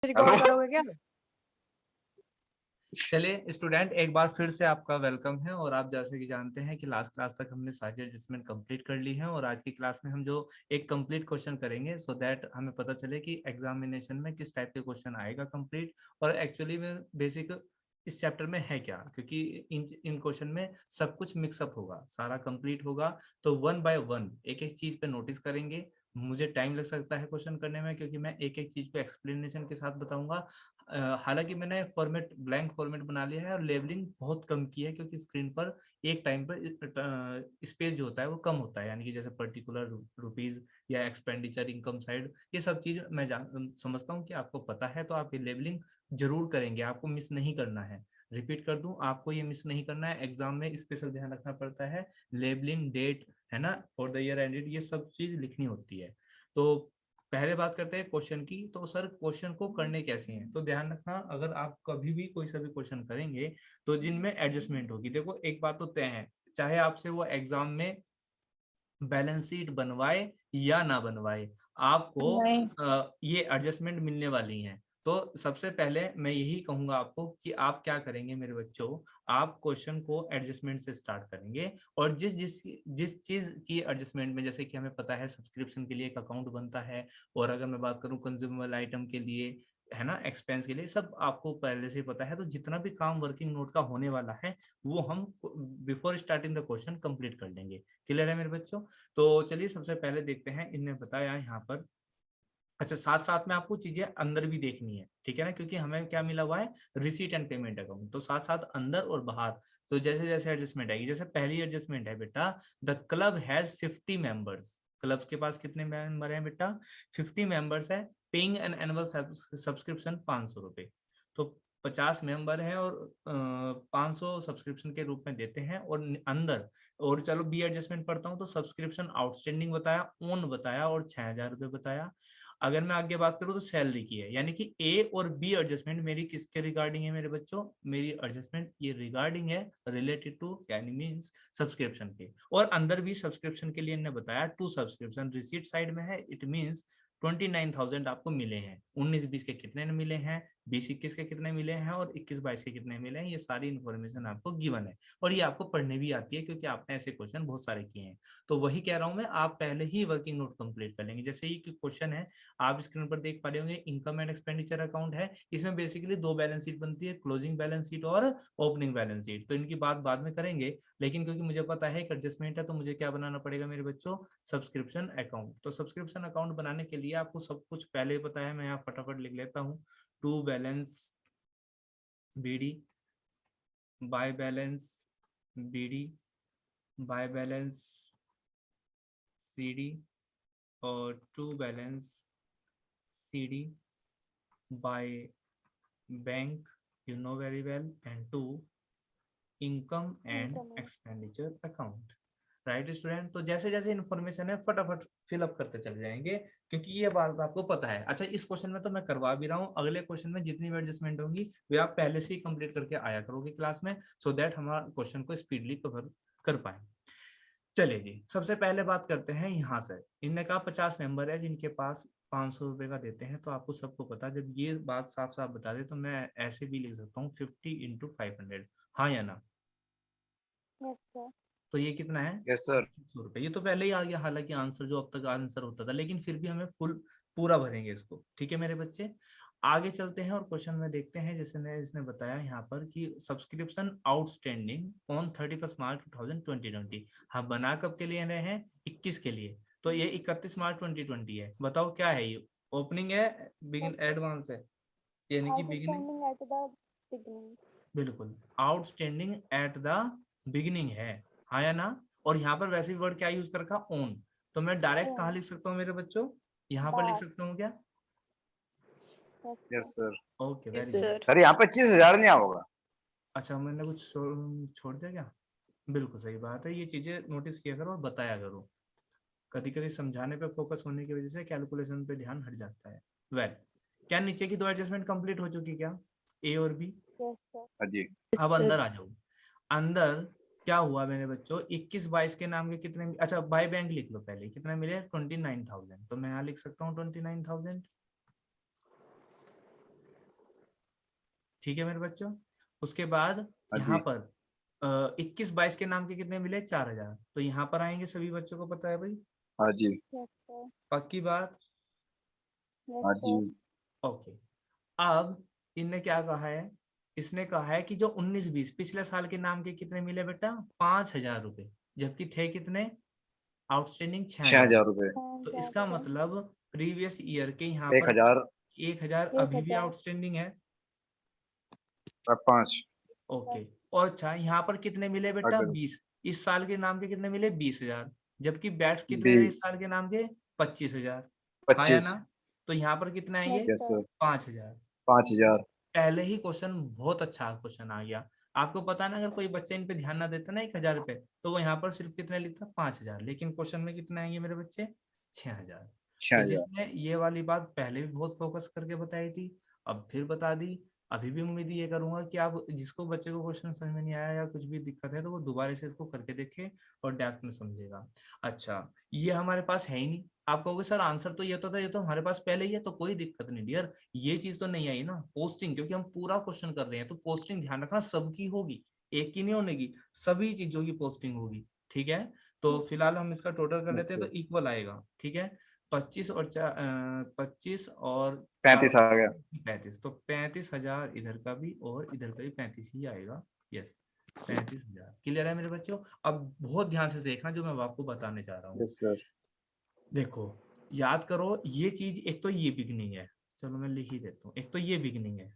Record करोगे क्या? चलिए स्टूडेंट, एक बार फिर से आपका वेलकम है। और आप जैसे कि जानते हैं कि लास्ट क्लास तक हमने सारी एडजस्टमेंट कंप्लीट कर ली है, और आज की क्लास में हम जो एक कंप्लीट क्वेश्चन करेंगे सो दैट हमें पता चले कि एग्जामिनेशन में किस टाइप के क्वेश्चन आएगा कंप्लीट, और एक्चुअली में बेसिक इस चैप्टर में है क्या, क्योंकि इन क्वेश्चन में सब कुछ मिक्सअप होगा, सारा कंप्लीट होगा। तो वन बाय वन एक एक चीज पे नोटिस करेंगे। मुझे टाइम लग सकता है क्वेश्चन करने में, क्योंकि मैं एक एक चीज को एक्सप्लेनेशन के साथ बताऊंगा। हालांकि मैंने फॉर्मेट ब्लैंक फॉर्मेट बना लिया है और लेबलिंग बहुत कम की है, क्योंकि स्क्रीन पर एक टाइम पर स्पेस जो होता है वो कम होता है, यानी कि जैसे पर्टिकुलर रुपीज या एक्सपेंडिचर इनकम साइड, ये सब चीज मैं समझता हूँ कि आपको पता है, तो आप ये लेबलिंग जरूर करेंगे, आपको मिस नहीं करना है। रिपीट कर दूं, आपको ये मिस नहीं करना है। एग्जाम में स्पेशल ध्यान रखना पड़ता है, लेबलिंग, डेट, है ना, फॉर द ईयर एंडेड, ये सब चीज लिखनी होती है। तो पहले बात करते हैं क्वेश्चन की। तो सर क्वेश्चन को करने कैसे हैं, तो ध्यान रखना, अगर आप कभी भी कोई सा भी क्वेश्चन करेंगे तो जिनमें एडजस्टमेंट होगी, देखो एक बात तो तय है, चाहे आपसे वो एग्जाम में बैलेंस शीट बनवाए या ना बनवाए, आपको नहीं। ये एडजस्टमेंट मिलने वाली हैं। तो सबसे पहले मैं यही कहूंगा आपको कि आप क्या करेंगे मेरे बच्चों, आप क्वेश्चन को एडजस्टमेंट से स्टार्ट करेंगे। और जिस जिस जिस चीज की एडजस्टमेंट में, जैसे कि हमें पता है सब्सक्रिप्शन के लिए एक अकाउंट बनता है, और अगर मैं बात करूं कंज्यूमेबल आइटम के लिए, है ना, एक्सपेंस के लिए, सब आपको पहले से पता है। तो जितना भी काम वर्किंग नोट का होने वाला है वो हम before starting the question complete कर लेंगे। क्लियर है मेरे बच्चों? तो चलिए सबसे पहले देखते हैं, इनने बताया यहाँ पर। अच्छा, साथ साथ में आपको चीजें अंदर भी देखनी है, ठीक है ना, क्योंकि हमें क्या मिला हुआ है, रिसीट एंड पेमेंट अकाउंट, तो साथ साथ अंदर और बाहर। तो जैसे जैसे एडजस्टमेंट आएगी, जैसे पहली एडजस्टमेंट है बेटा, the club has 50 members. Club के पास कितने मेंबर हैं बेटा? 50 मेंबर्स है। पेइंग एन एनुअल सब्सक्रिप्शन 500 रुपए। तो 50 मेंबर हैं और 500 सब्सक्रिप्शन के रूप में देते हैं। और अंदर, और चलो बी एडजस्टमेंट पढ़ता हूँ, तो सब्सक्रिप्शन आउटस्टैंडिंग बताया, ओन बताया, और 6,000 रुपये बताया। अगर मैं आगे बात करूं तो सैलरी की है, यानी कि ए और बी एडजस्टमेंट मेरी किसके रिगार्डिंग है मेरे बच्चों? मेरी एडजस्टमेंट ये रिगार्डिंग है, रिलेटेड टू, यानी मींस सब्सक्रिप्शन के। और अंदर भी सब्सक्रिप्शन के लिए इन्होंने बताया टू सब्सक्रिप्शन रिसीट साइड में है, इट मींस 29,000 आपको मिले हैं। 19-20 के कितने मिले हैं, 20-21 के कितने मिले हैं, और 21-22 के कितने मिले हैं, ये सारी इन्फॉर्मेशन आपको गिवन है। और ये आपको पढ़ने भी आती है, क्योंकि आपने ऐसे क्वेश्चन बहुत सारे किए हैं। तो वही कह रहा हूं मैं, आप पहले ही वर्किंग नोट कंप्लीट कर लेंगे। जैसे ये क्वेश्चन है, आप स्क्रीन पर देख पा रहे होंगे, इनकम एंड एक्सपेंडिचर अकाउंट है। इसमें बेसिकली दो बैलेंस शीट बनती है, क्लोजिंग बैलेंस शीट और ओपनिंग बैलेंस शीट। तो इनकी बात बाद में करेंगे, लेकिन क्योंकि मुझे पता है एक एडजस्टमेंट है, तो मुझे क्या बनाना पड़ेगा मेरे बच्चों? Subscription account. तो सब्सक्रिप्शन अकाउंट बनाने के लिए आपको सब कुछ पहले ही पता है, मैं यहाँ फटाफट लिख लेता हूँ। To balance BD, by balance BD, by balance CD, और to balance CD by bank, you know very well, and two, income and income है। Expenditure account. Right student? तो जैसे जैसे इन्फॉर्मेशन है फटाफट फिलअप करते चले जाएंगे, क्योंकि ये बात आपको पता है। अच्छा, इस क्वेश्चन में तो मैं करवा भी रहा हूँ, अगले क्वेश्चन में जितनी भी एडजस्टमेंट होंगी वे आप पहले से ही कंप्लीट करके आया करोगे क्लास में, सो दैट हमारा क्वेश्चन को स्पीडली कवर कर पाए। चलिए जी, सबसे पहले बात करते हैं यहाँ से। इनने कहा 50 मेंबर है जिनके पास 500 रुपए का देते हैं। तो आपको सबको पता, जब ये बात साफ साफ बता दे, तो मैं ऐसे भी लिख सकता हूँ 50 इंटू 500, हाँ या ना? Yes sir. तो ये कितना है? Yes sir. 100 रुपए। ये तो पहले ही आ गया, हालांकि आंसर जो अब तक आंसर होता था, लेकिन फिर भी हमें फुल पूरा भरेंगे इसको, ठीक है मेरे बच्चे? आगे चलते हैं और क्वेश्चन में देखते हैं, जैसे ने इसने बताया यहाँ पर कि सब्सक्रिप्शन आउटस्टैंडिंग ऑन 31 मार्च 2020। हाँ, बना कब के लिए रहे हैं? 21 के लिए। तो ये 31 मार्च 2020 है। बताओ क्या है ये? ओपनिंग है, बिगिन, एडवांस है, यानी कि beginning? Outstanding at the beginning. बिल्कुल, आउटस्टैंडिंग एट द बिगिनिंग है, हाँ या ना? और यहाँ पर वैसे भी वर्ड क्या यूज कर रखा? ओन। तो मैं डायरेक्ट कहाँ लिख सकता हूँ मेरे बच्चों? यहाँ पर लिख बाय। सकता हूँ क्या? Yes sir. Okay, yes very good. Sir. Sir यहाँ 25,000 नहीं होगा? अच्छा, मैंने कुछ छोड़ दिया क्या? बिल्कुल सही बात है, ये चीजें नोटिस किया करो और बताया करो। कभी कभी समझाने पे फोकस होने की वजह से कैलकुलेशन पे ध्यान हट जाता है। वेल, क्या नीचे की दो एडजस्टमेंट कंप्लीट हो चुकी क्या, ए और बी? Yes sir. हाँ जी। यस अब सर। अंदर आ जाओ। अंदर क्या हुआ मेरे बच्चों? 21-22 के नाम के कितने, अच्छा बाय बैंक लिख लो पहले, कितने मिले? 29,000। तो मैं यहाँ लिख सकता हूँ 29,000। ठीक है मेरे बच्चों। उसके बाद हाँ यहाँ जी। पर 21-22 के नाम के कितने मिले, 4000। तो यहाँ पर आएंगे, सभी बच्चों को पता है भाई, हाँ जी। Yes sir. पक्की बात। हाँ यस जी। सर। ओके। अब इनने क्या कहा है, इसने कहा है कि जो 19-20 पिछले साल के नाम के कितने मिले बेटा, 5000 रुपए, जबकि थे कितने आउटस्टैंडिंग, 6000। 6000 रुपए। तो 5000 इसका सर। मतलब प्रीवियस ईयर के यहाँ पर 1000 1000 अभी भी 1000 आउटस्टैंडिंग है। और 5 ओके। और अच्छा, यहाँ पर कितने मिले बेटा, अगर 20। इस साल के नाम के कितने मिले, 20000, जबकि बैठ कितने रहे 20 इस साल के नाम के, 25000। हाँ या 25। ना। तो यहाँ पर कितने यस आएंगे, यस सर। सर। 5000। 5000। पहले ही क्वेश्चन बहुत अच्छा क्वेश्चन आ गया। आपको पता है ना, अगर कोई बच्चा इन पे ध्यान ना देता ना 1000 रुपए, तो वो यहाँ पर सिर्फ कितने लिखता, 5000, लेकिन क्वेश्चन में कितने आएंगे मेरे बच्चे, 6000। तो 6000। जिसने ये वाली बात पहले भी बहुत फोकस करके बताई थी, अब फिर बता दी। अभी भी उम्मीद ये करूंगा कि आप जिसको बच्चे को क्वेश्चन समझ में नहीं आया या कुछ भी दिक्कत है, तो वो दोबारा से इसको करके देखे और डेप्थ में समझेगा। अच्छा, ये हमारे पास है ही नहीं। आप कहोगे सर आंसर तो ये तो था, ये तो हमारे पास पहले ही है, तो कोई दिक्कत नहीं डियर, ये चीज तो नहीं आई ना पोस्टिंग, क्योंकि हम पूरा क्वेश्चन कर रहे हैं, तो पोस्टिंग ध्यान रखना सबकी होगी, एक की नहीं होगी, सभी चीजों की पोस्टिंग होगी। ठीक है, तो फिलहाल हम इसका टोटल कर यस लेते हैं, सर। तो इक्वल आएगा। ठीक है, 25 और 35 आ गया। 35, तो 35,000 इधर का भी और इधर का भी 35 ही आएगा। यस, 35,000। क्लियर है मेरे बच्चों। अब बहुत ध्यान से देखना जो मैं आपको बताने जा रहा हूँ। Yes sir. देखो, याद करो, ये चीज एक तो ये बिगनिंग है, चलो मैं लिख ही देता हूँ, एक तो ये बिगनिंग है,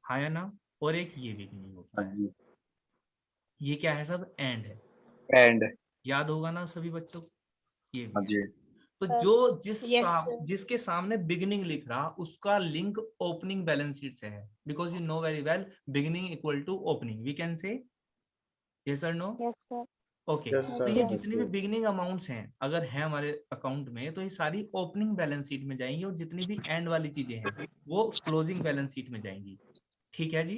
हाँ या ना, और एक ये बिगनिंग हाँ होता है। जी। ये क्या है, सब एंड है, एंड। याद होगा ना सभी बच्चों को, ये भी हाँ है। जी। तो सर। जो यस सर। जिसके सामने बिगिनिंग लिख रहा, उसका लिंक ओपनिंग बैलेंस शीट से है, because you know very well beginning equal to opening, we can say yes और no. Yes sir. Okay, yes तो सर। ये यस यस जितनी भी सर। बिगिनिंग अमाउंट्स हैं अगर है हमारे अकाउंट में, तो ये सारी ओपनिंग बैलेंस शीट में जाएंगी, और जितनी भी एंड वाली चीजें हैं वो क्लोजिंग बैलेंस शीट में जाएंगी। ठीक है जी।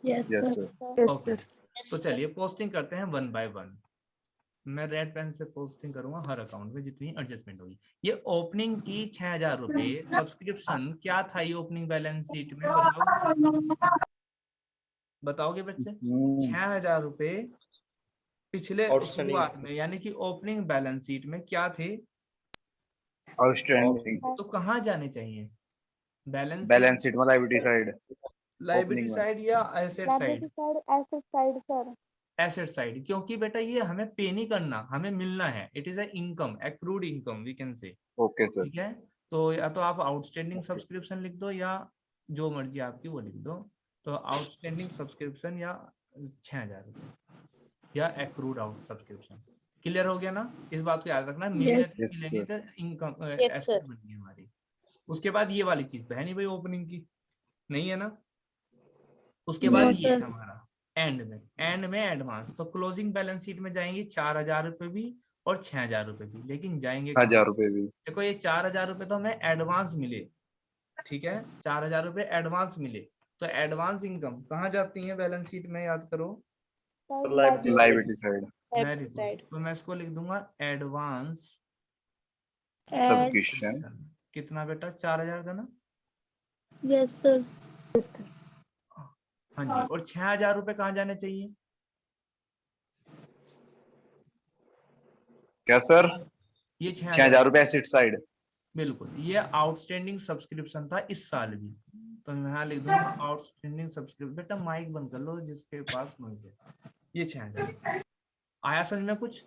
Yes yes sir. Sir. Yes okay, sir. तो चलिए पोस्टिंग करते हैं वन बाय वन। मैं रेड पेन से पोस्टिंग करूंगा हर अकाउंट में जितनी एडजस्टमेंट होगी। ये ओपनिंग की 6000 रुपए सब्सक्रिप्शन क्या था, ये ओपनिंग बैलेंस शीट में बताओ, बताओगे बच्चे। 6000 रुपए पिछले आउटस्टैंडिंग। शुरुआत में, यानी कि ओपनिंग बैलेंस शीट में क्या थे, आउटस्टैंडिंग। तो कहाँ जाने चाहिए, बैलेंस शीट, बैलेंस शीट में लाइबिलिटी साइड। लाइबिलिटी ओपनिंग में। साइड या asset library side, side, asset side sir. Asset side, क्योंकि बेटा ये हमें पे नहीं करना, हमें मिलना है, it is a income, accrued income we can say. Okay sir. ठीक है, तो या तो आप आउटस्टैंडिंग ओके। सब्सक्रिप्शन लिख दो, या जो मर्जी आपकी वो लिख दो। तो आउटस्टैंडिंग सब्सक्रिप्शन या 6000 रुपये, या एक्रूड आउट सब्सक्रिप्शन। क्लियर हो गया ना, इस बात को याद रखना, मिलने थे यस मिले नहीं सर। थे, इनकम यस एसेट सर। बन गई हमारी। उसके बाद ये वाली चीज तो है नहीं भाई ओपनिंग की, नहीं है ना। उसके बाद नो ये है सर। हमारा एंड में एडवांस, तो क्लोजिंग बैलेंस शीट में जाएंगे 4000 रुपये भी और 6000 रुपये भी, लेकिन जाएंगे कहाँ। 1000 रुपए भी। देखो ये 4000 रुपये तो हमें एडवांस मिले, ठीक है, 4000 रुपये एडवांस मिले, तो एडवांस इनकम कहाँ जाती है बैलेंस शीट में, याद करो। Sir library liability side. Very good, side. तो मैं इसको लिख दूंगा एडवांस एड। सब्सक्रिप्शन। कितना बेटा, 4000 का ना। Yes sir. हाँ जी, और 6000 रुपये कहाँ जाने चाहिए, क्या सर? ये 6000 6000, रुपए एसिड साइड। बिल्कुल, ये आउटस्टैंडिंग सब्सक्रिप्शन था इस साल भी, तो मैं यहाँ लिख दूंगा आउटस्टैंडिंग सब्सक्रिप्शन। बेटा माइक बंद कर लो जिसके पास नॉइज है। ये 6000 आया समझ में कुछ।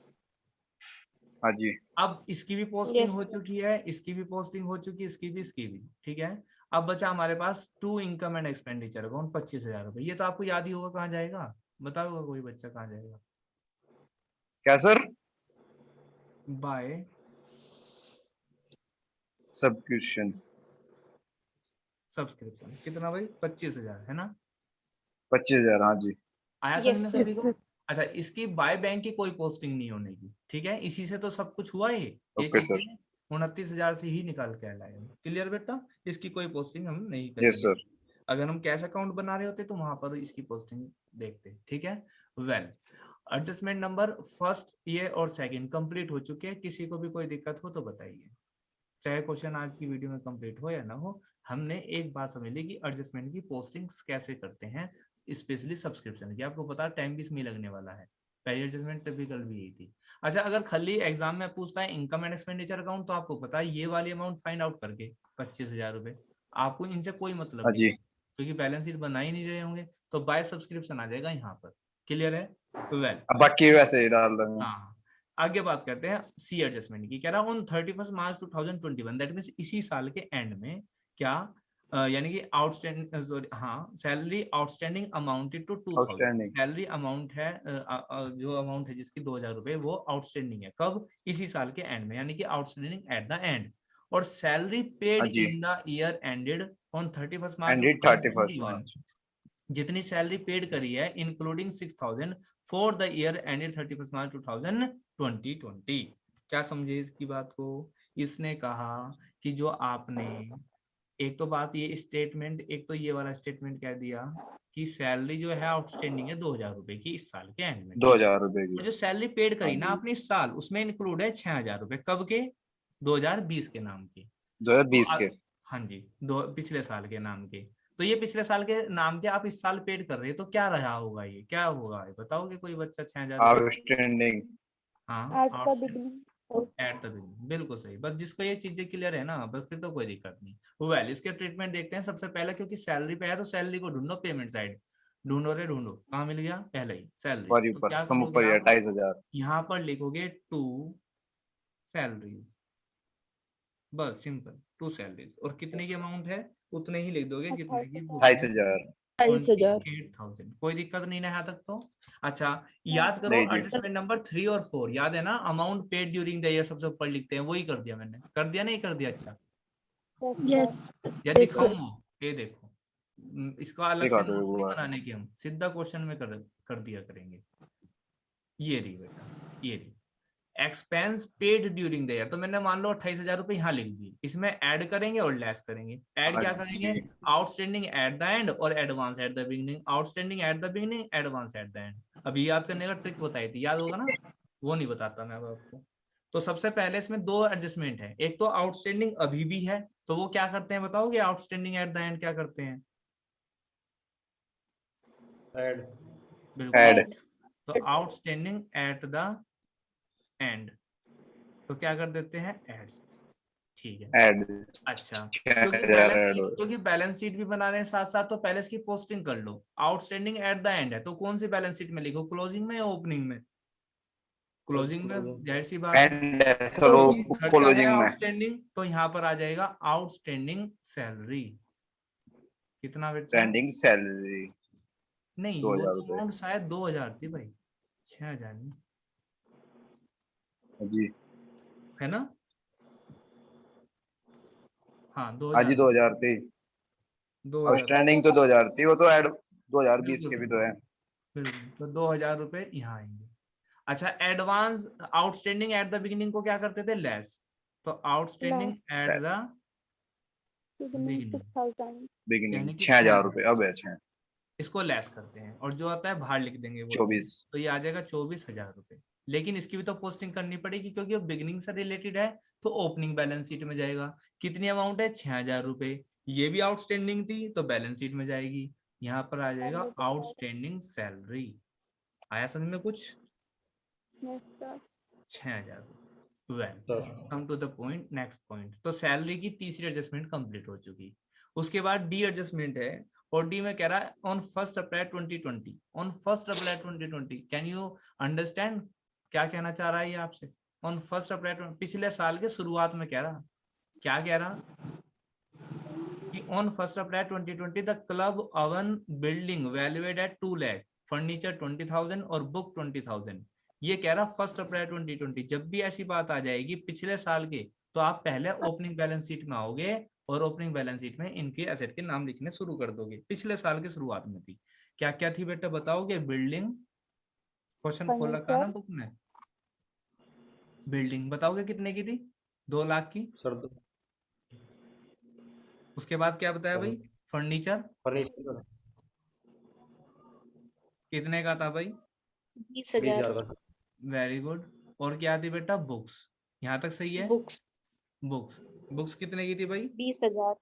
हाँ जी। अब इसकी भी पोस्टिंग हो चुकी है, इसकी भी पोस्टिंग हो चुकी है, इसकी भी, ठीक है। अब बचा हमारे पास to income and expenditure account, 25,000 रुपये। ये तो आपको याद ही होगा कहाँ जाएगा, बताओगा कोई बच्चा कहाँ जाएगा, क्या सर? Bye subscription. सब्सक्रिप्शन। कितना भाई, 25,000 है ना। 25,000। हाँ जी। आया समझ में सभी को। अच्छा, इसकी बाय बैंक की कोई पोस्टिंग नहीं होने की, ठीक है, इसी से तो सब कुछ हुआ है, ये ओके चीजें सर। 29,000 से ही निकाल के लाए हम। क्लियर बेटा, इसकी कोई पोस्टिंग हम नहीं यस करेंगे। सर। अगर हम कैश अकाउंट बना रहे होते तो वहां पर इसकी पोस्टिंग देखते, ठीक है। वेल, एडजस्टमेंट नंबर फर्स्ट ये और सेकंड कंप्लीट हो चुके हैं, किसी को भी कोई दिक्कत हो तो बताइए, चाहे क्वेश्चन आज की वीडियो में कंप्लीट हो या ना हो, हमने एक बात समझ ली कि एडजस्टमेंट की पोस्टिंग्स कैसे करते हैं, स्पेशली सब्सक्रिप्शन की। आपको पता है टाइम भी इसमें लगने वाला है। पहली एडजस्टमेंट टिपिकल भी यही थी। अच्छा, अगर खाली एग्जाम में पूछता है इनकम एंड एक्सपेंडिचर अकाउंट, तो आपको पता है ये वाली अमाउंट फाइंड आउट करके 25,000 रुपए, आपको इनसे कोई मतलब हाँ नहीं, जी। क्योंकि बैलेंस शीट बना ही नहीं रहे होंगे, तो बाय सब्सक्रिप्शन आ जाएगा यहाँ पर। क्लियर है? वेल, अब बाकी वैसे ही डाल देंगे। हाँ, आगे बात करते हैं सी एडजस्टमेंट की। कह रहा ऑन 31 मार्च 2021, दैट मींस इसी साल के एंड में क्या यानी कि आउटस्टैंडिंग, सॉरी हाँ, salary outstanding amounted to 2000। Outstanding. Salary amount है जो अमाउंट है जिसकी 2000 रुपए, वो आउटस्टैंडिंग है। कब? इसी साल के एंड में, यानी कि आउटस्टैंडिंग एट द एंड। और सैलरी पेड हाँ जी। In the year ended on 31 March ended 31 2021, March. जितनी सैलरी पेड करी है including 6,000 for the year ended 31 March 2020। क्या समझे इसकी बात को? इसने कहा कि जो आपने, एक तो बात ये स्टेटमेंट, एक तो ये वाला स्टेटमेंट कह दिया कि सैलरी जो है आउटस्टैंडिंग है 2000 रुपए की इस साल के एंड में, ठीक है। 2000 रुपए की। और जो सैलरी पेड हाँ करी ना जी। आपने इस साल, उसमें इंक्लूड है 6,000 रुपए। कब के? 2020 के नाम के। 2020 के। हाँ जी, दो पिछले साल के नाम के। तो ये पिछले साल के नाम के आप इस साल पेड कर रहे हैं, तो क्या रहा होगा, ये क्या होगा, ये बताओगे कोई बच्चा? 6,000 रुपए। आउटस्टैंडिंग। हाँ, at the beginning. At the beginning, बिल्कुल सही। बस जिसको ये चीजें क्लियर है ना, बस फिर तो कोई दिक्कत नहीं। वेल, इसके ट्रीटमेंट देखते हैं। सबसे पहले क्योंकि सैलरी पे है तो सैलरी को ढूंढो, पेमेंट साइड ढूंढो रे ढूंढो। कहाँ मिल गया? पहले ही सैलरी। ऊपर ही तो ऊपर क्या सम करोगे ऊपर ही है, आप? 25,000। यहाँ पर लिखोगे टू सैलरीज, बस सिंपल, टू सैलरीज। और कितने की अमाउंट है उतने ही लिख दोगे, कितने की बुक है, 28,000। 22,000। 28,000। कोई दिक्कत नहीं ना यहाँ तक तो? अच्छा, याद करो नहीं जी। एडजस्टमेंट नंबर 3 और 4, याद है ना? Amount paid during the year सबसे ऊपर लिखते हैं, वही कर दिया मैंने। कर दिया नहीं कर दिया? अच्छा, यस या यस सर। दिखाऊं वो? ये देखो, इसका अलग दिखा से दो नोट एक नहीं बार। बनाने की, हम सीधा क्वेश्चन में कर दिया करेंगे। ये रही बेटा, ये रही expense paid during the year. तो मैंने मान लो 28,000 रुपए यहाँ लिख दिए, इसमें ऐड करेंगे और लेस करेंगे। ऐड हाँ क्या करेंगे? जी। आउटस्टैंडिंग एट द एंड और advance at the beginning. Outstanding at the beginning, advance at the and. अभी याद करने का ट्रिक बताई थी, याद होगा ना? वो नहीं बताता मैं अब आपको। तो सबसे पहले इसमें दो एडजस्टमेंट है। एक तो आउटस्टैंडिंग अभी भी है, तो वो क्या करते हैं बताओगे? आउटस्टैंडिंग एट द एंड क्या करते हैं? ऐड। बिल्कुल। ऐड। तो आउटस्टैंडिंग एट द एंड, तो क्या कर देते हैं? एड्स। ठीक है। ऐड। अच्छा, 6,000 ऐड हो। क्योंकि बैलेंस शीट भी बना रहे हैं साथ साथ, तो पहले इसकी पोस्टिंग कर लो। आउटस्टैंडिंग एट द एंड है, तो कौन सी बैलेंस शीट में लिखो? क्लोजिंग में या ओपनिंग में? क्लोजिंग में, जाहिर सी बात है। एंड चलो खर्चा है क्लोजिंग में। आउटस्टैंडिंग, तो यहाँ पर आ जाएगा आउटस्टैंडिंग सैलरी। कितना बेटा? स्टैंडिंग सैलरी नहीं, वो 2000 तो रुपए। अमाउंट शायद 2,000 थी भाई, 6,000 नहीं, हाँ जी। है ना? हाँ, हाँ जी 2,000, 2000 थी। 2,000। आउटस्टैंडिंग तो 2000 थी, वो तो ऐड 2020 बिल्कुल के भी तो है। बिल्कुल, तो 2,000 रुपए यहाँ आएंगे। अच्छा, advance outstanding at the beginning को क्या करते थे? लेस। तो outstanding at the less beginning beginning, 6,000। Beginning यानी कि 6,000 6,000, रुपए अब है 6। इसको लेस करते हैं और जो आता है बाहर लिख देंगे वो चीज। 24। तो ये आ जाएगा 24,000 रुपए। लेकिन इसकी भी तो पोस्टिंग करनी पड़ेगी, क्योंकि वो बिगिनिंग से रिलेटेड है, तो ओपनिंग बैलेंस शीट में जाएगा। कितनी अमाउंट है? 6,000 रुपए। ये भी आउटस्टैंडिंग थी, तो बैलेंस शीट में जाएगी। यहाँ पर आ जाएगा आउटस्टैंडिंग सैलरी। आया समझ में कुछ? Yes sir. 6,000। Well, sir come to the point, next point. तो सैलरी की तीसरी एडजस्टमेंट कंप्लीट हो चुकी। उसके बाद डी एडजस्टमेंट है, और डी में कह रहा है on 1 April 2020। On 1 April 2020, can you understand क्या कहना चाह रहा है ये आपसे? ऑन 1 अप्रैल, पिछले साल के शुरुआत में कह रहा, क्या कह रहा कि on 1 April 2020 the club own building valued at 2 lakh, furniture 20,000 और बुक 20,000। ये कह रहा 1 अप्रैल 2020। जब भी ऐसी बात आ जाएगी पिछले साल के, तो आप पहले ओपनिंग बैलेंस शीट में आओगे और ओपनिंग बैलेंस शीट में इनके एसेट के नाम लिखने शुरू कर दोगे। पिछले साल की शुरुआत में थी, क्या क्या थी बेटा बताओगे? बिल्डिंग, क्वेश्चन खोल रखा ना फर्नीचर। बुक में। बिल्डिंग बताओगे कितने की थी? 2 लाख की। सर उसके बाद क्या बताया भाई? फर्नीचर फर्नीचर कितने का था भाई? 20,000। 20,000 का। Very good. और क्या थी बेटा? बुक्स। यहाँ तक सही है? बुक्स बुक्स, बुक्स कितने की थी भाई? 20,000।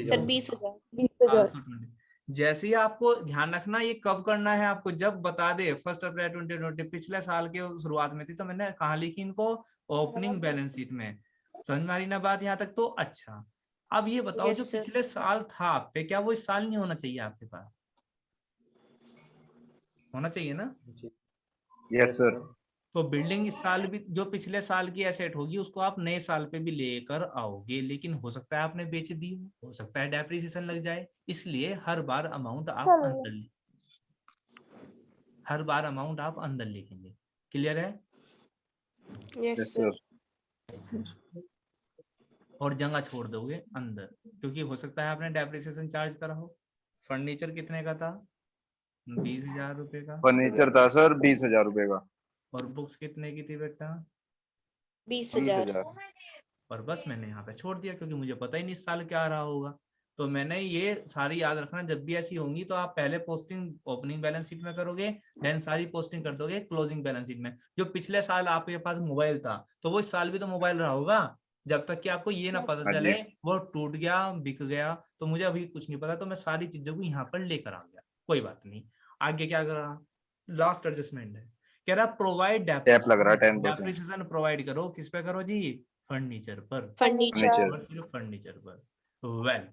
सर 20,000। 420। जैसे ही आपको ध्यान रखना ये कब करना है, आपको जब बता दे 1 अप्रैल 2020 पिछले साल के शुरुआत में थी, तो मैंने कहा लिखी इनको ओपनिंग बैलेंस शीट में। समझ में आ रही ना बात यहाँ तक? तो अच्छा, अब ये बताओ Yes, जो sir. पिछले साल था आप पे, क्या वो इस साल नहीं होना चाहिए आपके पास? होना चाहिए ना? Yes sir. तो बिल्डिंग इस साल भी, जो पिछले साल की एसेट होगी उसको आप नए साल पे भी लेकर आओगे, लेकिन हो सकता है आपने बेच दी हो सकता है डेप्रिसिएशन लग जाए, इसलिए हर बार अमाउंट आप अंदर हर बार अमाउंट आप अंदर लिखेंगे। क्लियर है? Yes, yes sir. सर। और जगह छोड़ दोगे अंदर, क्योंकि हो सकता है आपने डेप्रिसिएशन चार्ज करा हो। फर्नीचर कितने का था? 20,000 रुपए का। फर्नीचर था सर 20,000 रुपए का। और बुक्स कितने की थी बेटा? 20,000। 20,000। और बस मैंने यहाँ पे छोड़ दिया, क्योंकि मुझे पता ही नहीं इस साल क्या आ रहा होगा। तो मैंने ये सारी याद रखना, जब भी ऐसी होंगी तो आप पहले पोस्टिंग ओपनिंग बैलेंस शीट में करोगे, देन सारी पोस्टिंग कर दोगे क्लोजिंग बैलेंस शीट में। जो पिछले साल आपके पास मोबाइल था, तो वो इस साल भी तो मोबाइल रहा होगा, जब तक कि आपको ये ना पता हाँ चले जी। वो टूट गया, बिक गया। तो मुझे अभी कुछ नहीं पता, तो मैं सारी चीजों को यहाँ पर लेकर आ गया। कोई बात नहीं। आगे क्या करा? लास्ट एडजस्टमेंट है, कह रहा प्रोवाइड टैप लग रहा है 10%। डेप्रिसिएशन प्रोवाइड करो। किस पे करो जी? फर्नीचर पर। फर्नीचर। फर्नीचर। और सिर्फ फर्नीचर पर। वेल,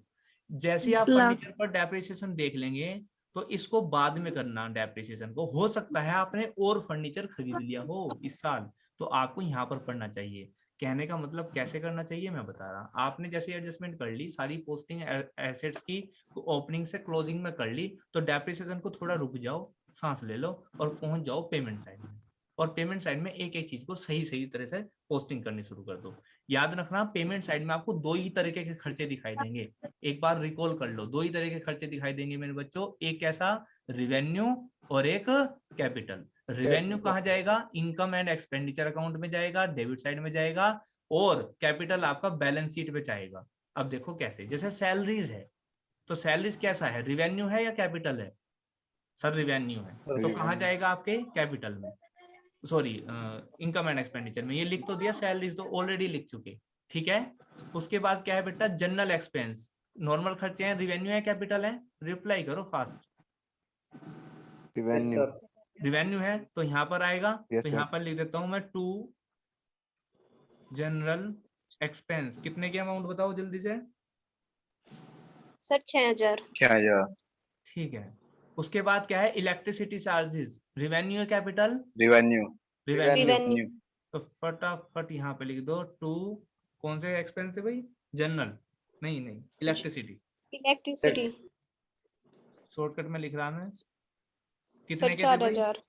जैसे ही आप फर्नीचर पर डेप्रिसिएशन देख लेंगे, तो इसको बाद में करना डेप्रिसिएशन को। हो सकता है आपने और फर्नीचर खरीद लिया हो इस साल, तो आपको यहाँ पर पढ़ना चाहिए। कहने का मतलब कैसे करना चाहिए मैं बता रहा। आपने जैसे एडजस्टमेंट कर ली, सारी पोस्टिंग एसेट्स की ओपनिंग से क्लोजिंग में कर ली, तो डेप्रिसिएशन को थोड़ा रुक जाओ, सांस ले लो और पहुंच जाओ पेमेंट साइड में। और पेमेंट साइड में एक एक चीज को सही सही तरह से पोस्टिंग करनी शुरू कर दो। याद रखना, पेमेंट साइड में आपको दो ही तरीके के खर्चे दिखाई देंगे। एक बार रिकॉल कर लो, दो ही तरह के खर्चे दिखाई देंगे मेरे बच्चों। एक कैसा? रिवेन्यू और एक कैपिटल। रिवेन्यू कहाँ जाएगा? इनकम एंड एक्सपेंडिचर अकाउंट में जाएगा, डेबिट साइड में जाएगा। और कैपिटल आपका बैलेंस शीट पे जाएगा। अब देखो कैसे, जैसे सैलरीज है, तो सैलरीज कैसा है? रिवेन्यू है या कैपिटल है? सर रिवेन्यू है, तो कहाँ जाएगा? आपके कैपिटल में, सॉरी इनकम एंड एक्सपेंडिचर में। ये लिख तो दिया, सैलरीज तो ऑलरेडी लिख चुके, ठीक है। उसके बाद क्या है बेटा? General expense. नॉर्मल खर्चे हैं, रिवेन्यू है कैपिटल है? रिप्लाई करो फास्ट। रिवेन्यू। रिवेन्यू है, तो यहाँ पर आएगा। Yes, तो यहाँ पर लिख देता हूं मैं 2 जनरल एक्सपेंस। कितने की अमाउंट बताओ जल्दी से? सर 6,000। 6,000। ठीक है। उसके बाद क्या है? Electricity charges. रिवेन्यू है कैपिटल? रिवेन्यू। रिवेन्यू। तो फटाफट यहाँ पे लिख दो 2। कौन से एक्सपेंस थे भाई? जनरल? नहीं नहीं, इलेक्ट्रिसिटी। इलेक्ट्रिसिटी। शॉर्टकट में लिख रहा मैं। सर कितने के थे भाई? 4,000।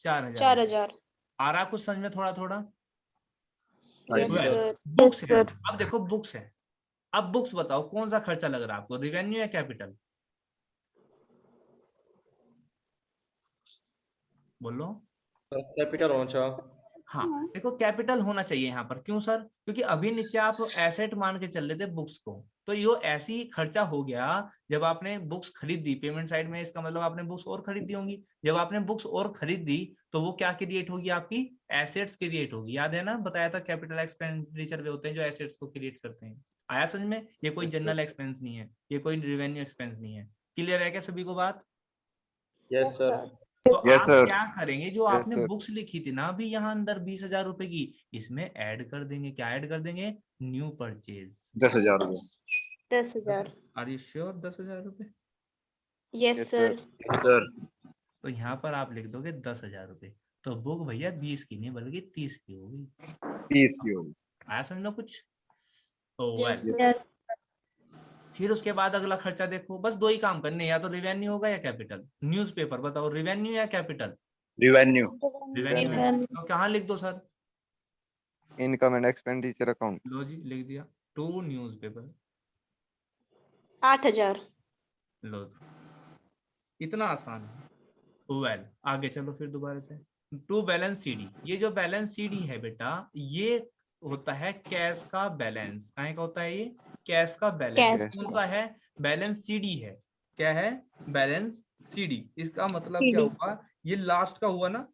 4,000। 4,000। आ रहा कुछ समझ में थोड़ा थोड़ा? Yes sir. बुक्स है, अब देखो बुक्स है। अब बुक्स बताओ कौन सा खर्चा लग रहा है आपको, रिवेन्यू या कैपिटल? बोलो। कैपिटल होना चाहिए। हाँ, देखो कैपिटल होना चाहिए यहाँ पर। क्यों सर? क्योंकि अभी नीचे आप एसेट मान के चल रहे थे बुक्स को, तो ये ऐसी ही खर्चा हो गया जब आपने बुक्स खरीदी पेमेंट साइड में। इसका मतलब आपने बुक्स और खरीदी होंगी। जब आपने बुक्स और खरीदी, तो वो क्या क्रिएट होगी? आपकी एसेट्स क्रिएट होगी। याद है ना, बताया था कैपिटल एक्सपेंडिचर वे होते हैं जो एसेट्स को क्रिएट करते हैं। आया समझ में? ये कोई जनरल एक्सपेंस नहीं है, ये कोई रिवेन्यू एक्सपेंस नहीं है। क्लियर है क्या सभी को बात? Yes sir. तो Yes, आप sir. क्या करेंगे? जो आपने sir. बुक्स लिखी थी ना अभी यहाँ अंदर 20,000 रुपए की, इसमें ऐड कर देंगे। क्या ऐड कर देंगे? New purchase. 10,000 रुपए। 10,000। Are you sure? 10,000 रुपए? Yes sir. सर। तो यहाँ पर आप लिख दोगे 10,000 रुपए। तो बुक भैया 20 की नहीं बल्कि 30 की होगी। 30 की होगी। आया समझ लो कुछ? तो यस वेल, सर। फिर उसके बाद अगला खर्चा देखो। बस दो ही काम करने, या तो रिवेन्यू होगा या कैपिटल। न्यूज़पेपर बताओ, रिवेन्यू या कैपिटल? रिवेन्यू। रिवेन्यू है, तो कहाँ लिख दो sir? Income and expenditure account. लो जी, लिख दिया 2 न्यूज़पेपर। 8,000। लो तो। इतना आसान है। वेल, आगे चलो फिर दोबारा से। To balance C D. ये जो बैलेंस सीडी है बेटा, ये होता है कैश का बैलेंस। कहाँ का होता है ये? कैश का बैलेंस। कैश कौन का है? बैलेंस सीडी है। क्या है? Balance CD. इसका मतलब क्या हुआ? ये लास्ट का हुआ ना,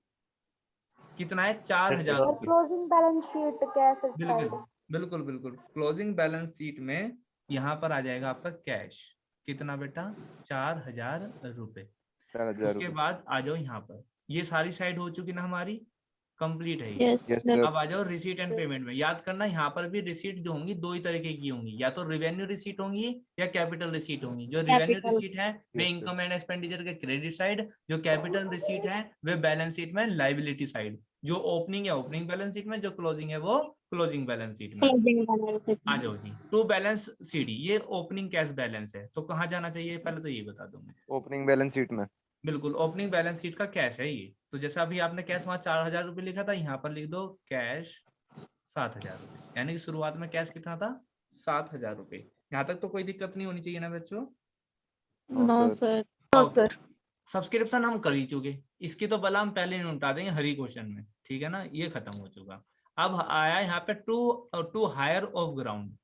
कितना है? 4,000 रुपये। क्लोजिंग बैलेंस शीट कैश बिल्कुल बिल्कुल बिल्कुल। क्लोजिंग बैलेंस शीट में यहाँ पर आ जाएगा आपका कैश, कितना बेटा, 4,000 रुपए। 4,000 उसके रुपए। बाद आ जाओ यहाँ पर, ये सारी साइड हो चुकी ना हमारी, कंप्लीट है ये। Yes, yes sir. सर। अब आ जाओ रिसीट एंड Sir. पेमेंट में। याद करना यहाँ पर भी रिसीट जो होंगी दो ही तरीके की होंगी, या तो रिवेन्यू रिसीट होंगी या कैपिटल रिसीट होंगी। जो रिवेन्यू Capital. रिसीट है वे Yes, sir. Income and expenditure के क्रेडिट साइड, जो कैपिटल रिसीट है वे बैलेंस शीट में लाइबिलिटी साइड। जो ओपनिंग है ओपनिंग बैलेंस शीट में, जो क्लोजिंग है वो क्लोजिंग बैलेंस शीट में। Closing balance. आ जाओ जी, टू बैलेंस सीडी, ये ओपनिंग कैश बैलेंस है, तो कहाँ जाना चाहिए पहले तो ये बता दूं मैं। ओपनिंग बैलेंस शीट में। बिल्कुल, ओपनिंग बैलेंस शीट का कैश है ये। तो जैसा अभी आपने कैश वहां 4,000 रुपये लिखा था, यहाँ पर लिख दो कैश 7,000 रुपये, यानी कि शुरुआत में कैश कितना था, 7,000 रुपये। यहाँ तक तो कोई दिक्कत नहीं होनी चाहिए ना बच्चों। No, sir. sir. No, sir. Subscription हम कर ही चुके, इसकी तो बला हम पहले नहीं उठा देंगे हरी क्वेश्चन में, ठीक है ना, ये खत्म हो चुका। अब आया यहाँ पे to hire of ground,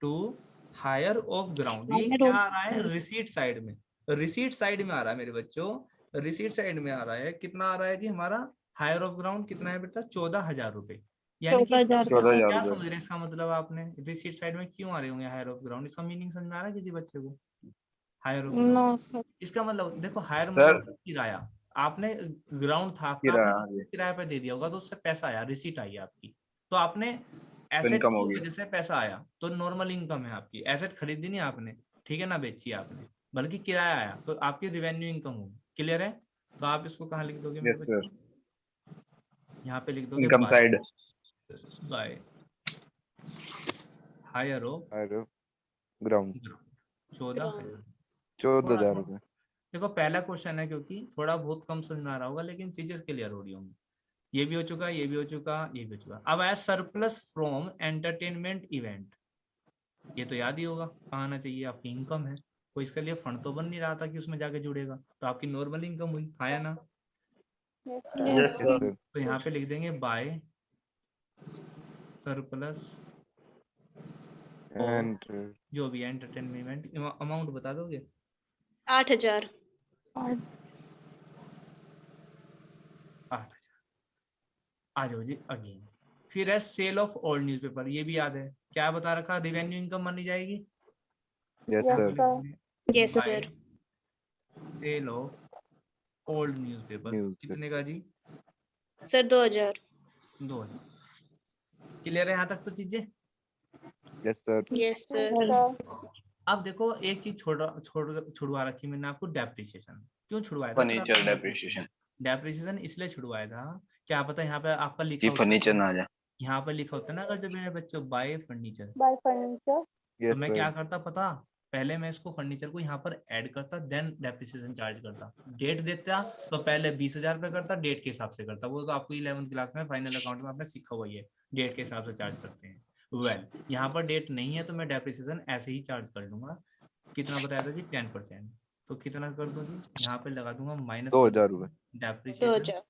to hire of ground, ये Higher क्या of आ रहा है, रिसीट साइड में। रिसीट साइड में आ रहा है मेरे बच्चों, रिसीट साइड में आ रहा है, कितना आ रहा है जी हमारा, हायर ऑफ ग्राउंड कितना है बेटा, 14,000 रुपए। यानी कि 14,000 14,000 क्या रुपए। समझ रहे हैं इसका मतलब आपने, रिसीट साइड में क्यों आ रहे होंगे हायर ऑफ ग्राउंड, इसका मीनिंग समझ में आ रहा है किसी बच्चे को, hire of ground? No, sir. इसका मतलब देखो, हायर Sir. मतलब किराया, आपने ग्राउंड था आपका, किराया, आपने हाँ जी। किराए पे दे दिया होगा, तो उससे पैसा आया, रिसीट आई आपकी, तो आपने एसेट इनकम की होगी। वजह से पैसा आया, तो नॉर्मल इनकम है आपकी। एसेट खरीदी नहीं आपने, ठीक है ना, बेची आपने, बल्कि किराया आया, तो आपकी रिवेन्यू इनकम होगी। क्लियर है? तो आप इसको कहाँ लिख दोगे मेरे यस सर। बच्चों? यहाँ पे लिख दोगे income side. By hire of और ग्राउंड ग्राउंड 14,000। 14,000 रुपए। देखो पहला क्वेश्चन है, क्योंकि थोड़ा बहुत कम समझ में आ रहा होगा, लेकिन चीजें क्लियर हो रही होंगी। ये भी हो चुका, ये भी हो चुका, ये भी हो चुका। अब आया सरप्लस फ्रॉम एंटरटेनमेंट इवेंट, ये तो याद ही होगा, कहाँ आना चाहिए, आपकी इनकम है। कोई इसके लिए फंड तो बन नहीं रहा था कि उसमें जाके जुड़ेगा, तो आपकी नॉर्मल इनकम हुई, आया ना। Yes, yes sir. सर। तो यहाँ पे लिख देंगे बाय सरप्लस एंड जो भी एंटरटेनमेंट। अमाउंट बता दोगे? 8,000. 8,000। आ जाओ जी अगेन। फिर है सेल ऑफ ओल्ड न्यूज़पेपर, ये भी याद है, क्या बता रखा, रिवेन्यू इनकम मानी जाएगी। Yes sir. Yes, sir. Sale of old newspaper newspaper. कितने का जी, Sir, 2,000. 2,000। क्लियर है यहाँ तक तो चीजें? Yes sir. Yes, sir. अब देखो एक चीज छुड़वा रखी मैंने आपको, डेप्रिसिएशन। क्यों छुड़वाया था? Furniture depreciation. डेप्रिसिएशन इसलिए छुड़वाया था, क्या पता यहाँ पे आपका लिखा ये होता फर्नीचर है, ना आ जाए। यहाँ पर लिखा होता है ना, अगर जब मेरे बच्चों बाय फर्नीचर, Buy furniture. तो यस मैं क्या सर। करता पता, पहले मैं इसको फर्नीचर को यहाँ पर ऐड करता, देन डेप्रिसिएशन चार्ज करता। डेट देता तो पहले 20,000 पे करता, डेट के हिसाब से करता, वो तो आपको 11th क्लास में फाइनल अकाउंट में आपने सीखा हुआ ही है, डेट के हिसाब से चार्ज करते हैं। वेल यहाँ पर डेट नहीं है, तो मैं डेप्रिसिएशन ऐसे ही चार्ज कर लूंगा। कितना बताया था जी, 10%। तो कितना कर दूं जी, यहाँ पे लगा दूंगा माइनस 2,000 रुपए। डेप्रिसिएशन 2,000.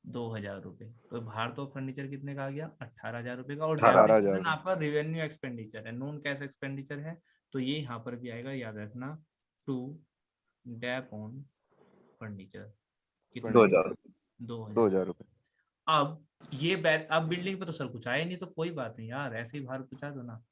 2,000 रुपए। तो बाहर तो फर्नीचर कितने का आ गया, 18,000 रुपए का। और 18,000 डेप्रिसिएशन आपका रिवेन्यू एक्सपेंडिचर है, नॉन कैश एक्सपेंडिचर है, तो ये यहाँ पर भी आएगा, याद रखना, टू डेप ऑन फर्नीचर कितना, 2,000। 2,000। रुपए। अब ये अब बिल्डिंग पे तो सर कुछ आया नहीं, तो कोई बात नहीं यार, ऐसे ही बाहर पूछा दो ना,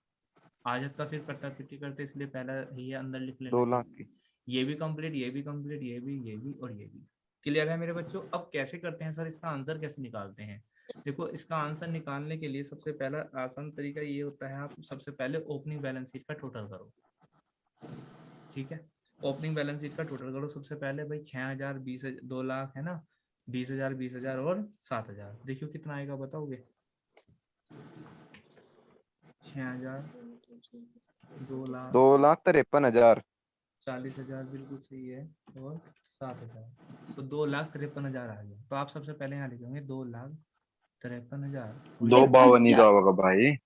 आ जाता फिर कट्टा पिट्टी करते, इसलिए पहला ये अंदर लिख लेना 2 लाख चाहिए। की। ये भी कंप्लीट, ये भी कंप्लीट, ये भी और ये भी। क्लियर है मेरे बच्चों? अब कैसे करते हैं सर, इसका आंसर कैसे निकालते हैं? देखो इसका आंसर निकालने के लिए सबसे पहला आसान तरीका ये होता है, आप सबसे पहले ओपनिंग बैलेंस शीट का टोटल करो, ठीक है। ओपनिंग बैलेंस शीट का टोटल करो सबसे पहले भाई, 6,000, 20,000, 2 लाख है ना, 20,000, 20,000 और 7,000, देखियो कितना आएगा, बताओगे? 6,000, 2,00,000, 2,53,000। 40,000 बिल्कुल सही है, और 7,000, तो 2,53,000 आ गया। तो आप सबसे पहले यहाँ लिखेंगे 2,53,000। 2,52 ही तो होगा भाई।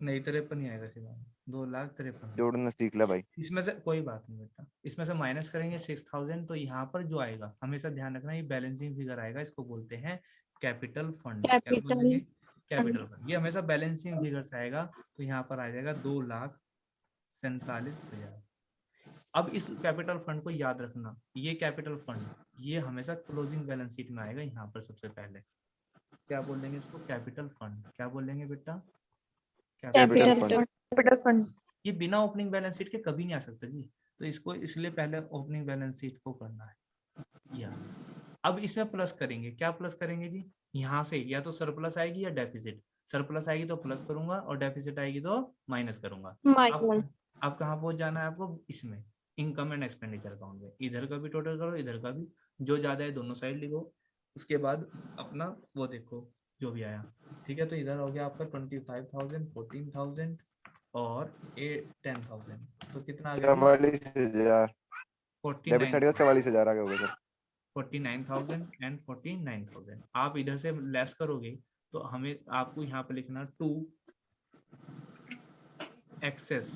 नहीं 53 नहीं आएगा सीधा, 2,53,000। जोड़ना सीख ले भाई। इसमें से कोई बात नहीं बेटा, इसमें से माइनस करेंगे 6,000, तो यहाँ पर जो आएगा, हमेशा ध्यान रखना, ये बैलेंसिंग फिगर आएगा, इसको बोलते हैं कैपिटल फंड। क्या Capital बोलेंगे? Capital fund. ये हमेशा बैलेंसिंग फिगर से आएगा, तो यहाँ पर आ जाएगा 2,47,000। अब इस कैपिटल फंड को याद रखना, ये कैपिटल फंड ये हमेशा क्लोजिंग बैलेंस शीट में आएगा। यहाँ पर सबसे पहले क्या बोलेंगे इसको, कैपिटल फंड। क्या बोलेंगे बेटा? Capital fund. fund. ये बिना ओपनिंग बैलेंस शीट के कभी नहीं आ सकता जी। तो इसको इसलिए पहले ओपनिंग बैलेंस शीट को करना है। या अब इसमें प्लस करेंगे, क्या प्लस करेंगे जी, यहाँ से या तो सरप्लस आएगी या डेफिसिट। सरप्लस आएगी तो प्लस करूंगा और डेफिसिट आएगी तो माइनस करूंगा। अब कहाँ पहुंच जाना है आपको, इसमें इनकम एंड एक्सपेंडिचर अकाउंट में। इधर का भी टोटल करो, इधर का भी, जो ज्यादा है दोनों साइड लिखो, उसके बाद अपना वो देखो जो भी आया। ठीक है, तो इधर हो गया आपका 25,000, 14,000 और 10,000। तो कितना आ गया जी? 44,000। डेबिट साइड का 49,000 44,000 आ गया होगा सर। 49,000 एंड 49,000। आप इधर से लेस करोगे तो हमें आपको यहाँ पे लिखना to excess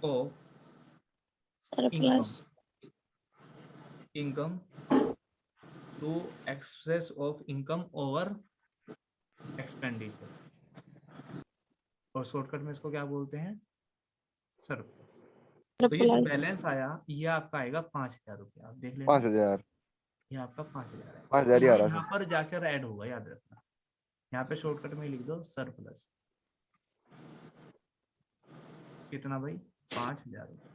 of surplus income to excess of income over expenditure, और शॉर्टकट में इसको क्या बोलते हैं, सरप्लस। तो ये जो बैलेंस आया ये आपका आएगा 5,000 रुपया। आप देख लेना 5,000। ये आपका 5,000 है। 5,000 ही आ रहा यहाँ है पर जाकर ऐड होगा, याद रखना। यहाँ पे शॉर्टकट में लिख दो सरप्लस। कितना भाई, 5,000 रुपया।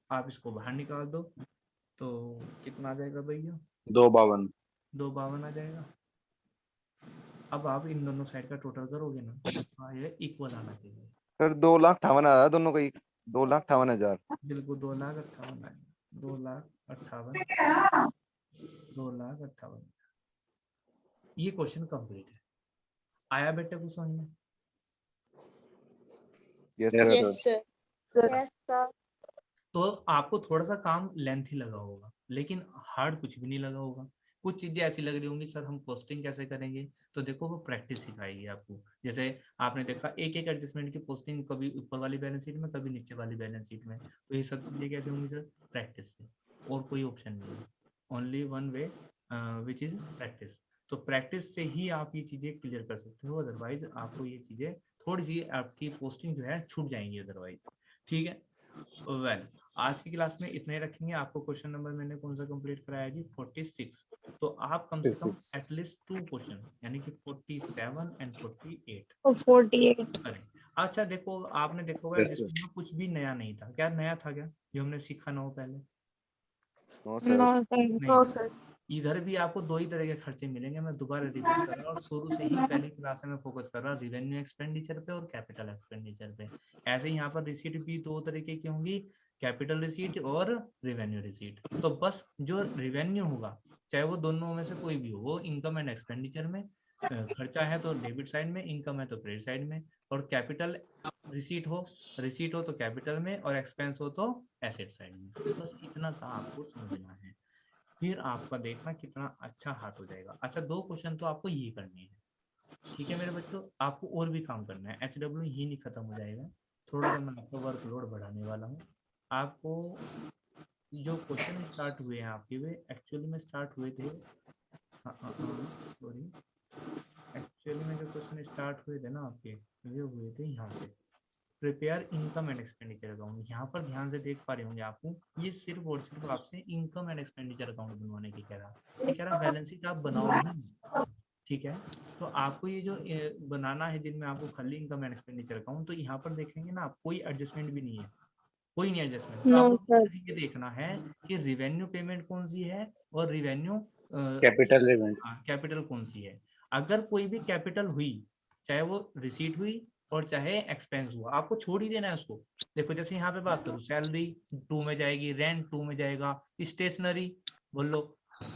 आप इसको बाहर निकाल दो तो कितना आ जाएगा भैया, 252। 252 आ जाएगा। अब आप इन दोनों साइड का टोटल करोगे ना, हाँ ये इक्वल आना चाहिए। सर 2,58,000 आ रहा है दोनों का ही। 2,58,000। बिल्कुल 2,58,000 आएगा। 2,58,000, 2,58,000। ये क्वेश्चन कंप्लीट है। आया बेटे कुछ समझ में? Yes Yes, sir. Yes sir. Yes sir. तो आपको थोड़ा सा काम लेंथी लगा होगा, लेकिन हार्ड कुछ भी नहीं लगा होगा। कुछ चीजें ऐसी लग रही होंगी, सर हम पोस्टिंग कैसे करेंगे, तो देखो वो प्रैक्टिस सिखाएगी आपको। जैसे आपने देखा एक एक एडजस्टमेंट की पोस्टिंग कभी ऊपर वाली बैलेंस शीट में, कभी नीचे वाली बैलेंस शीट में। तो ये सब चीजें कैसे होंगी सर, प्रैक्टिस से, और कोई ऑप्शन नहीं है। Only one way which is practice. तो प्रैक्टिस से ही आप ये चीजें क्लियर कर सकते हो, अदरवाइज आपको ये चीजें थोड़ी सी आपकी पोस्टिंग जो है छूट जाएंगी अदरवाइज। ठीक है, वेल आज की क्लास में इतने रखेंगे। आपको क्वेश्चन नंबर मैंने कौन सा कंप्लीट कराया जी, 46। तो आप कम से कम 46 एटलीस्ट 2 क्वेश्चन यानी कि 47 एंड 48 48 करें। अच्छा देखो, आपने देखा होगा Yes, sir. जिसमें कुछ भी नया नहीं था। क्या नया था, क्या जो हमने सीखा ना हो पहले? No sir. No sir. इधर भी आपको दो ही तरह के खर्चे मिलेंगे। मैं दोबारा रिपीट कर रहा हूँ, और शुरू से ही पहली क्लास में फोकस कर रहा हूँ रिवेन्यू एक्सपेंडिचर पे और कैपिटल एक्सपेंडिचर पे। ऐसे ही यहाँ पर रिसीट भी दो तरीके की होंगी, कैपिटल रिसीट और रिवेन्यू रिसीट। तो बस जो रिवेन्यू होगा, चाहे वो दोनों में से कोई भी हो, वो इनकम एंड एक्सपेंडिचर में, खर्चा है तो डेबिट साइड में, इनकम है तो क्रेडिट साइड में। और कैपिटल रिसीट हो तो कैपिटल में, और एक्सपेंस हो तो एसेट साइड में। बस इतना सा आपको समझना है, फिर आपका देखना कितना अच्छा हाथ हो जाएगा। अच्छा 2 क्वेश्चन तो आपको ये करने हैं। ठीक है मेरे बच्चों, आपको और भी काम करना है। HW ही नहीं खत्म हो जाएगा, थोड़ा सा मैं आपका वर्कलोड बढ़ाने वाला हूँ। आपको जो क्वेश्चन स्टार्ट हुए हैं आपके, वे एक्चुअली में स्टार्ट हुए थे, सॉरी, एक्चुअली में जो क्वेश्चन स्टार्ट हुए थे ना आपके, वे हुए थे यहाँ पे, prepare income and expenditure account. यहाँ पर ध्यान से देख पा रहे होंगे आपको, ये सिर्फ और सिर्फ आपसे इनकम एंड एक्सपेंडिचर अकाउंट बनवाने की कह रहा है। ये कह रहा बैलेंस शीट आप बनाओ नहीं। ठीक है, तो आपको ये जो बनाना है जिनमें आपको खाली इनकम एंड एक्सपेंडिचर अकाउंट, तो यहाँ पर देखेंगे ना आप, कोई एडजस्टमेंट भी नहीं है, कोई नहीं एडजस्टमेंट। तो आपको सिर्फ ये देखना है कि रिवेन्यू पेमेंट कौन सी है और रिवेन्यू कैपिटल इवेंट। कैपिटल कौन सी है। अगर कोई भी कैपिटल हुई, चाहे वो रिसीट हुई और चाहे एक्सपेंस हुआ, आपको छोड़ ही देना है उसको। देखो जैसे यहाँ पे बात करूँ, सैलरी 2 में जाएगी, रेंट 2 में जाएगा, स्टेशनरी बोलो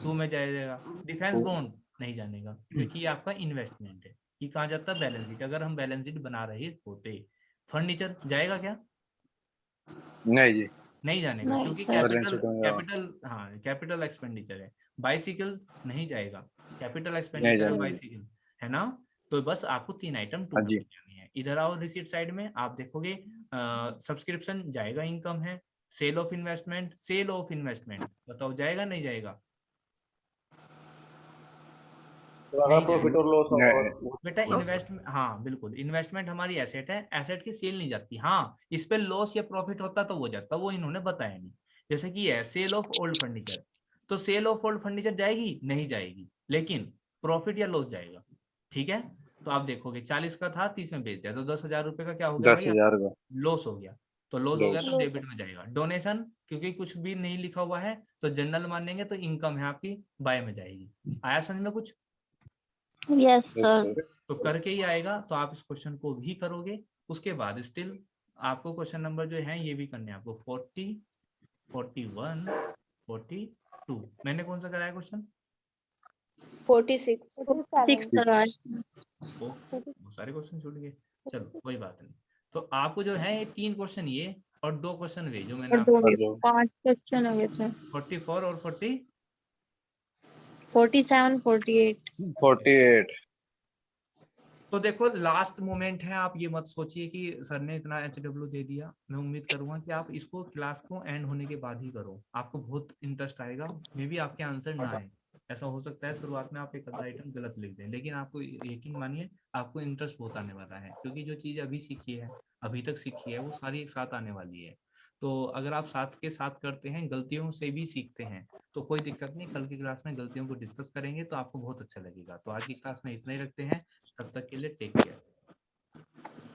2 में जाएगा, डिफेंस बॉन्ड नहीं जानेगा, क्योंकि ये आपका इन्वेस्टमेंट है। ये कहाँ जाता है, बैलेंस शीट। अगर हम बैलेंस शीट बना रहे होते, फर्नीचर जाएगा क्या? नहीं जी, नहीं जानेगा, नहीं क्योंकि सर। कैपिटल एक्सपेंडिचर है। बाइसिकल नहीं जाएगा, कैपिटल नहीं एक्सपेंडिचर है जाएगा। बाइसिकल, है ना। तो बस आपको 3 आइटम हाँ जी। जानी है। इधर आओ, रिसीट साइड में आप देखोगे सब्सक्रिप्शन जाएगा, इनकम है। सेल ऑफ इन्वेस्टमेंट बताओ जाएगा नहीं जाएगा? नहीं प्रॉफिट जाएगा और लॉस बेटा। इन्वेस्टमेंट, हाँ बिल्कुल, इन्वेस्टमेंट हमारी एसेट है, एसेट की सेल नहीं जाती। हाँ, इस पे लॉस या प्रॉफिट होता तो वो जाता, वो इन्होंने बताया नहीं। जैसे कि है सेल ऑफ ओल्ड फर्नीचर, तो सेल ऑफ ओल्ड फर्नीचर जाएगी नहीं जाएगी, लेकिन प्रॉफिट या लॉस जाएगा। ठीक है, तो आप देखोगे 40 का था 30 में बेच दिया तो 10,000 रुपए का क्या हो गया भाई? 10,000 का लॉस हो गया। तो लॉस हो गया तो Loss. डेबिट में जाएगा। डोनेशन क्योंकि कुछ भी नहीं लिखा हुआ है तो जनरल मानेंगे तो इनकम है आपकी, बाय में जाएगी। आया समझ में कुछ? Yes, yes sir. सर तो करके ही आएगा तो आप इस क्वेश्चन को भी करोगे। उसके बाद स्टिल आपको क्वेश्चन नंबर जो है ये भी करने हैं आपको 40, 41, 42। मैंने कौन सा कराया क्वेश्चन? 46. 6 sir. वो सारे क्वेश्चन छूट गए। चलो कोई बात नहीं। तो आपको जो है 3 क्वेश्चन ये और 2 क्वेश्चन वे जो मैंने और आपको दो जो 5 क्वेश्चन हो गए थे। 44 और 40 47, 48. 48 तो देखो लास्ट मोमेंट है। आप ये मत सोचिए कि सर ने इतना HW दे दिया। मैं उम्मीद करूंगा कि आप इसको क्लास को एंड होने के बाद ही करो, आपको बहुत इंटरेस्ट आएगा। मे बी आपके आंसर ना आए, ऐसा हो सकता है शुरुआत में आप एक आधा आइटम गलत लिख दें, लेकिन आपको यकीन मानिए आपको इंटरेस्ट बहुत आने वाला है, क्योंकि जो चीज अभी सीखी है, अभी तक सीखी है, वो सारी एक साथ आने वाली है। तो अगर आप साथ के साथ करते हैं, गलतियों से भी सीखते हैं, तो कोई दिक्कत नहीं। कल की क्लास में गलतियों को डिस्कस करेंगे तो आपको बहुत अच्छा लगेगा। तो आज की क्लास में इतना ही रखते हैं, तब तक के लिए टेक केयर।